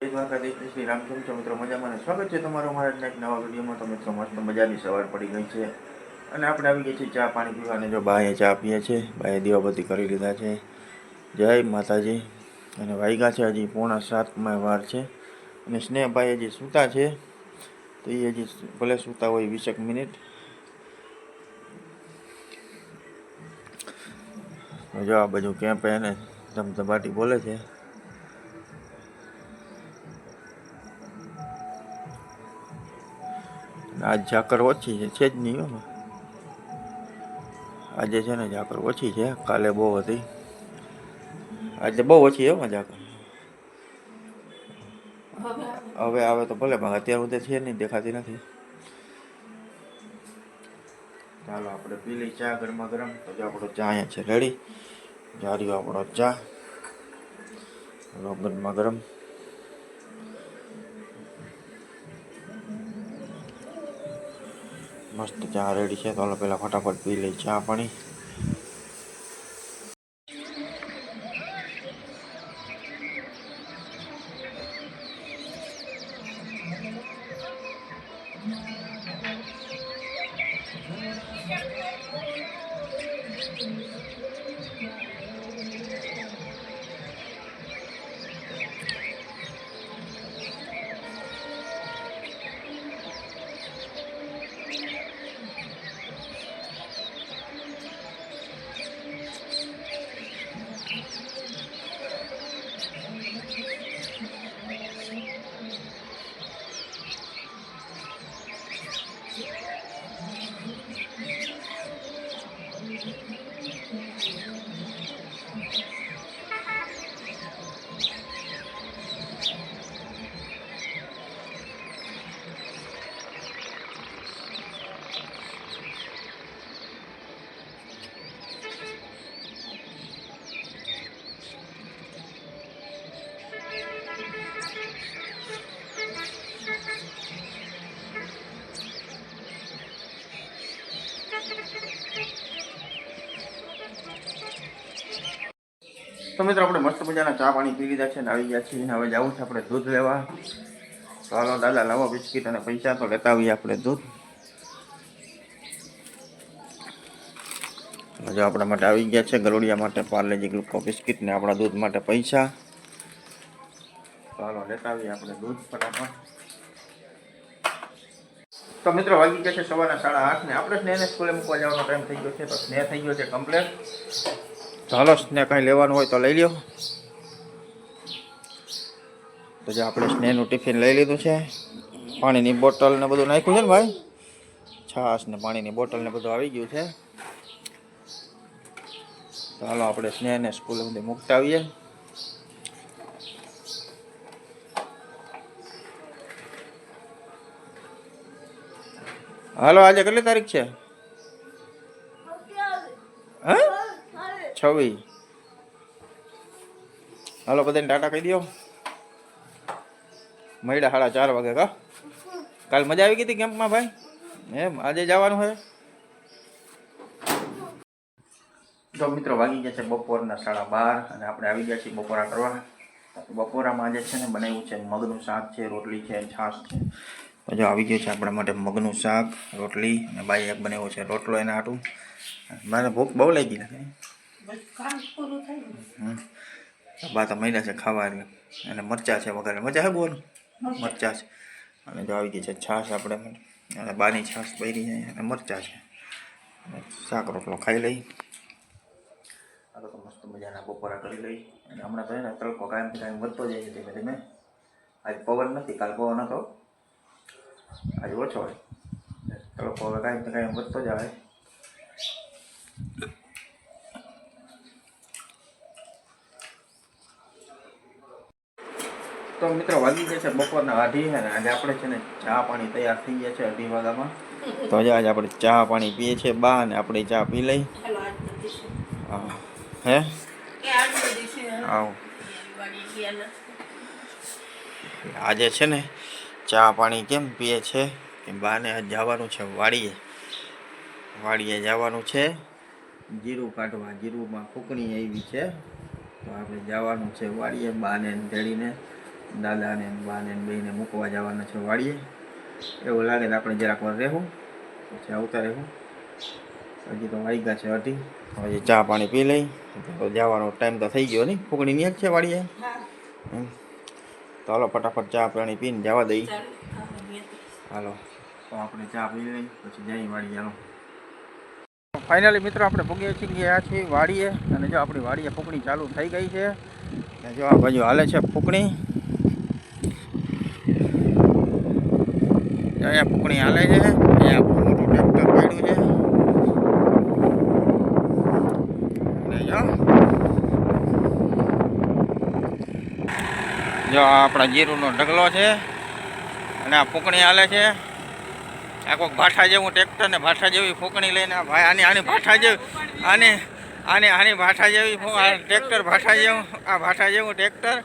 જય દ્વારકાધીશ શ્રી રામ. કેમ છો મિત્રો? મજામાં ને સ્વાગત છે તમારું અમારા આજના એક નવા વિડીયોમાં. તો મિત્રો મસ્ત મજાની સવાર પડી ગઈ છે અને આપણે આવી ગયા છીએ ચા પાણી પીવા. અને જો બાએ ચા પીએ છે, બાએ દીવાબત્તી કરી લીધા છે. જય માતાજી. અને વાગ્યા છે હજી 6:45 વાર છે. અને સ્નેહભાઈ હજી સૂતા છે, તો એ હજી ભલે સૂતા હોય 20 મિનિટ. જો આ બાજુ કેમ્પ એને ધમધમાટી બોલે છે. આજ ઝાકર ઓછી છે જ નહીં એમાં. આજે છે ને ઝાકર ઓછી છે, કાલે બહુ હતી. આજે બહુ ઓછી એમાં ઝાકર. હવે આવે તો ભલે, પણ અત્યાર સુધી છે નહીં, દેખાતી નથી. ચાલો આપણે પી લઈ ચા ગરમા ગરમ. તો જો આપણો ચા અહીંયા છે રેડી. જાર્યો આપણો ચા ગરમા ગરમ. મસ્ત ચા રેડી છે. તો હાલો પહેલાં ફટાફટ પી લઈ ચા પાણી. તો મિત્રો આપણે મસ્ત મજાના ચા પાણી પી લીધા છે ને આવી ગયા છીએ. હવે જવું છે આપણે દૂધ લેવા. તો હાલો દાદા લાવો બિસ્કીટ અને પૈસા, તો લેતા આવીએ આપણે દૂધ. જો આપણા માટે આવી ગયા છે ગરોડિયા માટે પાર્લેજી ગ્લુકો બિસ્કીટ ને આપણા દૂધ માટે પૈસા. તો હાલો લેતા આવીએ આપણે દૂધ ફટાફટ. તો મિત્રો વાગી ગયા છે સવારના 8:30 ને આપણે સ્નેહને સ્કૂલે મૂકવા જવાનો ટાઈમ થઈ ગયો છે. તો સ્નેહ થઈ ગયો છે કમ્પ્લેટ. તો હાલો સ્નેહ કંઈ લેવાનું હોય તો લઈ લ્યો. તો જે આપણે સ્નેહનું ટિફિન લઈ લીધું છે. પાણીની બોટલ ને બધું નાખ્યું છે ને ભાઈ. છાશ ને પાણીની બોટલ ને બધું આવી ગયું છે. તો હાલો આપણે સ્નેહને સ્કૂલે સુધી મૂકતા આવીએ. હાલો આજે કેટલી તારીખ છે? હા 26. હાલો બધાને ટાટા કહી દો. મળ્યા 4:30 વાગે. કા કાલ મજા આવી ગઈ હતી કેમ્પમાં ભાઈ? એમ આજે જવાનું છે? તો મિત્રો વાગી ગયા છે બપોરના 12:30 અને આપણે આવી ગયા છીએ બપોરા કરવા. બપોરામાં આજે છે ને બનાવ્યું છે મગનું શાક છે, રોટલી છે, છાશ છે. તો જો આવી ગયું છે આપણા માટે મગનું શાક, રોટલી અને બાઈ એક બનાવ્યો છે રોટલો એના હાટું. મારે ભૂખ બહુ લાગી નથી. બા તો મહિના છે ખાવા. અને મરચાં છે વગર મજા છે બોલ મરચાં છે. અને જો આવી ગઈ છે છાશ આપણે અને બાની છાશ પડી છે અને મરચાં છે. શાક રોટલો ખાઈ લઈ. આ તો મસ્ત મજાના બપોરા કરી લઈ. અને હમણાં તો એને તડકો કાયમથી કાયમ વધતો જાય છે ધીમે ધીમે. આજ પવન નથી, કાલ પવન હતો, આજે ઓછો હોય. તડકો હવે કાયમથી કાયમ વધતો જ આવે. તો મિત્રો વાગી ગયા છે બપોરના 2:30 અને આજે આપણે છે ને ચા પાણી તૈયાર થઈ ગયા છે 2:30 વાગ્યામાં. તો આજે આપણે ચા પાણી પીએ છીએ બા, અને આપણે ચા પી લઈ. હે આવ આજે છે ને ચા પાણી કેમ પીએ છે કે બાને જવાનું છે વાડીએ. વાડીએ જવાનું છે જીરું કાઢવા. જીરુંમાં ફૂકણી આવી છે, તો આપણે જવાનું છે વાડીએ બાને તેડીને. દાદાને બાને બેને મૂકવા જવાના છે વાડીએ. એવું લાગે તો આપણે જરાક વાર રહેવું, પછી આવતા રહેવું. હજી તો વાગ્યા છે 2:30. હજી ચા પાણી પી લઈ તો જવાનો ટાઈમ તો થઈ ગયો નહીં. ફૂકણી નહીં જ છે વાડીએ. તો હાલો ફટાફટ ચા પાણી પીને જવા દઈ. હાલો તો આપણે ચા પી લઈ પછી જઈ વાડીએ. હાલો ફાઇનલી મિત્રો આપણે પહોંચી ગયા છીએ વાડીએ. અને જો આપણી વાડીએ ફૂકણી ચાલુ થઈ ગઈ છે. જો આ બાજુ હાલે છે ફૂકણી. અહીંયા ફૂકણી હાલે છે. અહીંયા મોટું ટ્રેક્ટર પડ્યું છે. જો આપણા જીરુનો ઢગલો છે અને આ ફૂકણી હાલે છે. આ કોઈક ભાઠા જેવું ટ્રેક્ટર ને ભાઠા જેવી ફૂકણી લઈને ભાઈ આની ભાઠા જેવી આની ભાઠા જેવી ટ્રેક્ટર ભાઠા જેવું આ ભાઠા જેવું ટ્રેક્ટર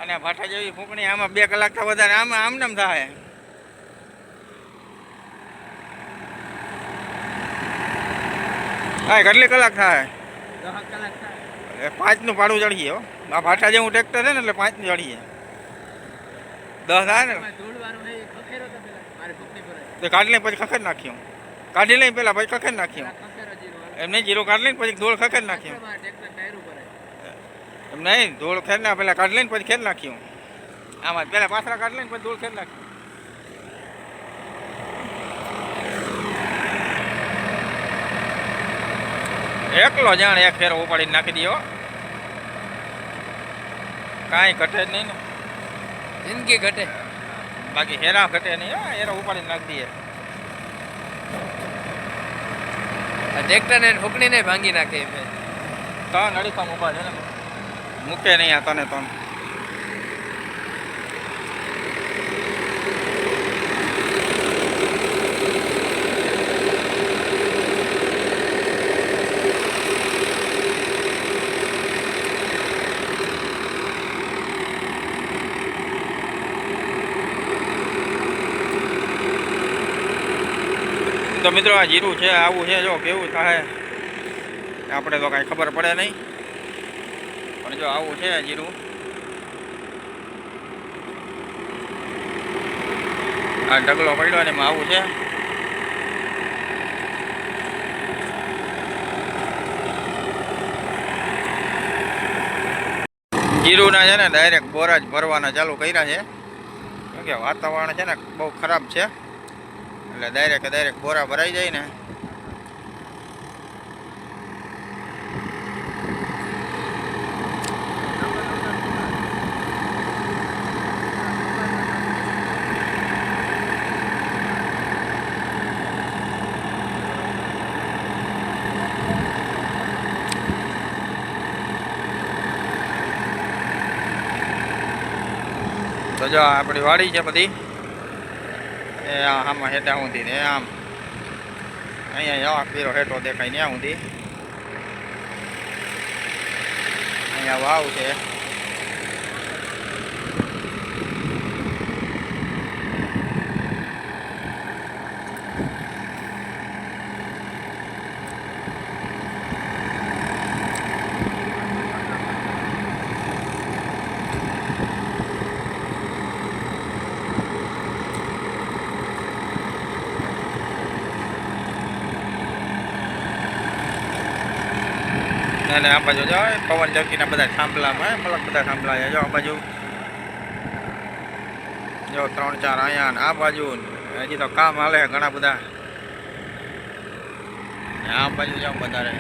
અને ભાઠા જેવી ફૂકણી. આમાં 2 કલાક તો વધારે આમાં આમનેમ થાય. હા કેટલી કલાક થાય? 10 કલાક થાય. 5નું ભાડું ચડીએ. આ ભાઠા જેવું ટ્રેક્ટર છે ને એટલે 5નું ચડીએ. 10 થાય ને તો કાઢી લઈને પછી ખખેર નાખ્યું. કાઢી લઈને પેલા પછી ખખેર નાખ્યું. એમ નહીં જીરો કાઢી લઈને પછી ધૂળ ખખેર નાખ્યું. એમ નહીં ધૂળ ખેર ના પેલા કાઢી લઈને પછી ખેર નાખ્યું. આમાં પેલા પાછળ કાઢી લઈને પછી ધૂળ ખેર નાખ્યું. એકલો જાણ એક ફેરો ઉપાડીને નાખી દો. કાંઈ ઘટે જ નહીં ને. જિંદગી ઘટે બાકી હેરા ઘટે નહીં. હેરા ઉપાડીને નાખી દઈએ. ટ્રેક્ટર ને ફૂકણી ને ભાંગી નાખે. ત્રણ અડીખામ ઉભા છે ને મૂકે નહીં આ તને તો. તો મિત્રો આ જીરું છે આવું છે. જો કેવું થાય આપણે તો કાંઈ ખબર પડે નહીં, પણ જો આવું છે જીરું. આ ઢગલો પડ્યો ને એમાં આવું છે. જીરુંના છે ને ડાયરેક્ટ બોરા જ ભરવાના ચાલુ કર્યા છે. કેમ કે વાતાવરણ છે ને બહુ ખરાબ છે એટલે ડાયરેક્ટ બોરા ભરાઈ જાય ને. તો જો આપણી વાડી છે બધી એ આમાં હેઠા ઊંધી ને આમ અહીંયા જવા પીરો હેઠો દેખાય ત્યાં ઊંધી. અહીંયા વાવ છે. અને આ બાજુ જો પવન ચક્કીના બધા થાંભલામાં મલક બધા થાંભલા છે. જો આ બાજુ જો 3-4 અહીંયા આ બાજુ હજી તો કામ હાલે ઘણા બધા. આ બાજુ જાવ વધારે.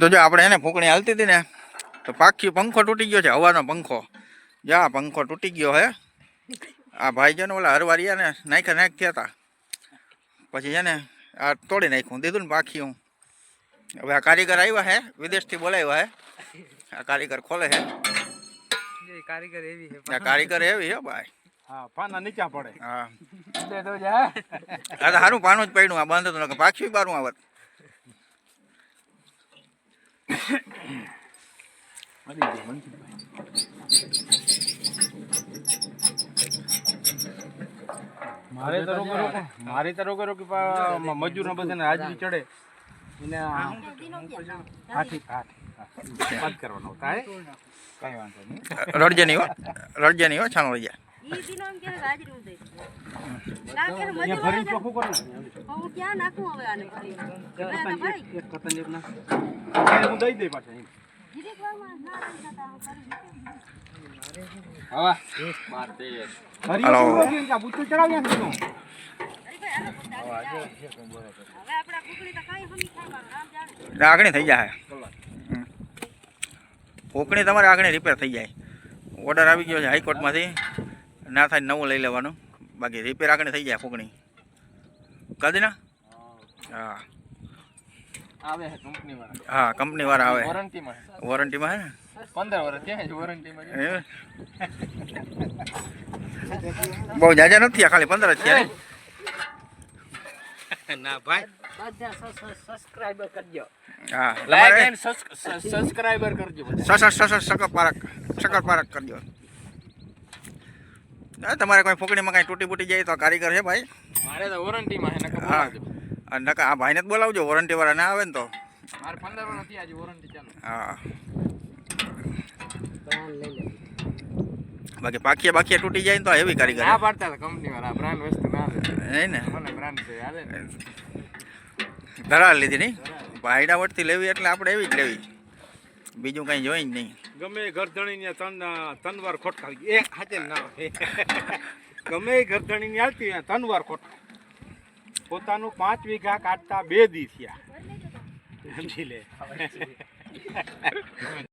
તો જો આપણે એને ફૂંકણી હાલતી હતી ને તો પાખી પંખો તૂટી ગયો છે, હવાનો પંખો. જા પંખો તૂટી ગયો હે. આ ભાઈ છે ને ઓલા હરવારિયા ને નાખ થયા હતા, પછી છે ને આ તોડી નાખ્યું, દીધું ને પાખી. હું હવે આ કારીગર આવ્યા હે, વિદેશથી બોલાવ્યા હે. આ કારીગર ખોલે છે. કારીગર એવી છે, આ કારીગર એવી હે ભાઈ. હા, પાના નીચા પડે. હા તો જા આ તો સારું પાનું જ પડ્યું, આ બંધ હતું, પાખી બારું આવત. મારી તો રોકો રોકી મજૂર ને બધાને હાજરી ચડે એને હાથી બંધ કરવાનો થાય. કઈ વાંધો નહીં, રડજે નહીં હો, રડજે નહીં હો, છાનો રડજે. ભરી ચોખ્ખું કરો. હું દઈ દઈ પાછા. આગળ થઈ જાય ફોકણી, તમારે આગળ રિપેર થઈ જાય. ઓર્ડર આવી ગયો છે હાઈકોર્ટમાંથી, ના થાય નવું લઈ લેવાનું, બાકી રિપેર આગળ થઈ જાય ફોકણી. કરી ના? હા આવે છે કંપની વાળા. હા કંપની વાળા આવે, વોરંટીમાં વોરંટીમાં હે ને 15 વર્ષ ક્યાં છે વોરંટીમાં? બહુ જાજા નથી, આ ખાલી 15 જ છે. ના ભાઈ, બધા સબસ્ક્રાઇબર કરજો. હા લાઈક એન્ડ સબસ્ક્રાઇબર કરજો. સકર પારક કરજો. તમારે કોઈ ફોકડીમાં કાંઈ તૂટી બૂટી જાય તો કારીગર છે ભાઈ. મારે તો વોરંટીમાં છે. હા નકા આ ભાઈને જ બોલાવજો, વોરંટી વાળા ના આવે ને તો. મારે 15 વર્ષ નથી આજે વોરંટી ચાલુ. હા બાકી પાખીએ બાખીએ તૂટી જાય ને તો એવી કારીગર ના પાડતા હતા કંપની વાળા, બ્રાન્ડ વસ્તુ ના આવે. નહીં ને, મને બ્રાન્ડ છે હાલે ને. ધરાર લીધી નહીં, ભાઈડા વટથી લેવી એટલે આપણે એવી જ લેવી, બીજું કંઈ જોઈ જ નહીં. ગમે ઘરધણીને તનવાર ખોટકાવી એક હાથે ના ગમે ઘરધણીની હાલતી તનવાર ખોટકાવી. પોતાનું 5 વીઘા કાઢતા 2 દી થયા, સમજી લે.